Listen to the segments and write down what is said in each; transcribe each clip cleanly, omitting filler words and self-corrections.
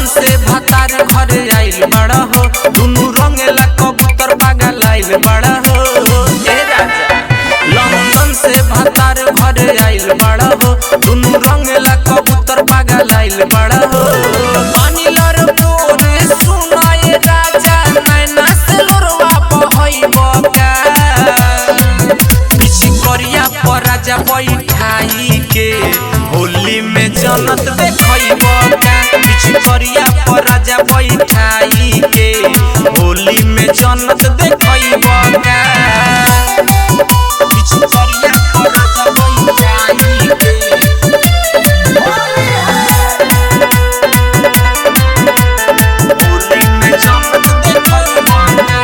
London से भतार घरे आइल बड़ा हो, दुनु रंगेला कबूतर पागल आइल बड़ा हो। ए राजा लंदन से भतार घरे आइल बड़ा हो, दुनु रंगेला कबूतर पागल आइल बड़ा हो। अनिलर बोरे सुनाए राजा नैना से लोरवा बहइब का, पिछी करिया पर राजा बैठाई के होली में जनत देखइब का, पिछी करिया पर राजा बैठाई के होली में जनत देखइब का, पिछी करिया पर राजा बैठाई के होली में जनत देखइब का।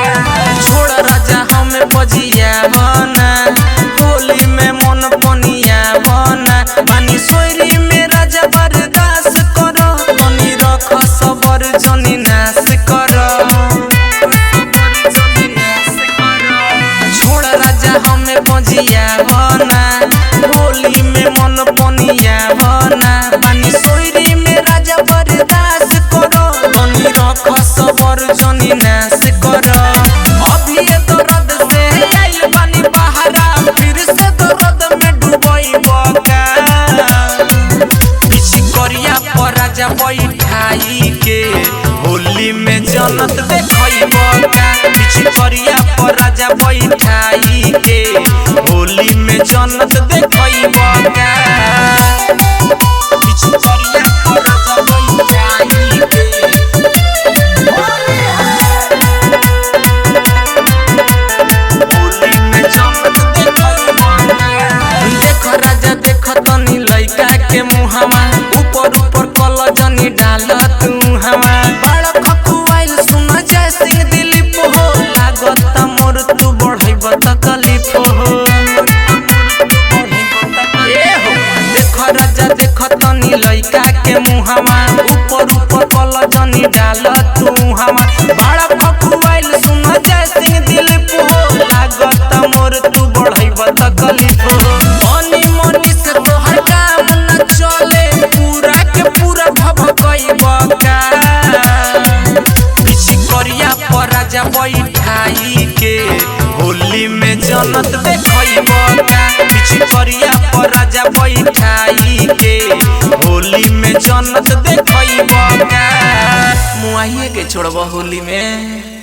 छोड़ राजा हमें बजिया बना, होली में मन पनिया बना, पानी सोयरी में राजा बर्दाश्त करो, तनी रख सबर जनी नाश करो। छोड़ राजा हमें बजिया बना, होली में मन पनिया बना, पानी सोयरी में राजा बर्दाश्त करो, तनी रख सबर जनी नाश करो। अभी ये दर्द से आइल बानी बहारा, फिर से दर्द में डूबइब का, पिछी करिया पर राजा बैठाई के होली में जनत देखइब का, पिछी करिया पर राजा बैठाई के होली में जनत देखइब का, पिछी करिया पर राजा बैठाई के होली में जनत देखइब का। देख राजा देख तनी लइका के मुहावा, ऊपर ऊपर कल जनी डाल तू हवा, बड़ा खकुआइल सुन जय सिंह दिलीप हो, लागत मोर तू बढ़इब तकलीफ हो। ए हो देख राजा देख तनी लइका के मुहावा, ऊपर ऊपर कल जनी डाल तू हवा, बड़ा खकुआइल सुन जय सिंह दिलीप हो, लागत मोर तू बढ़इब तकलीफ हो। मनी मनी से तोहर काम न चले, पूरा के पूरा भभकइब का, पिछी करिया पर राजा बैठाई के होली में जनत देखइब का, पिछी करिया पर राजा बैठाई के होली में जनत देखइब का। मुआइए के छोड़ब होली में।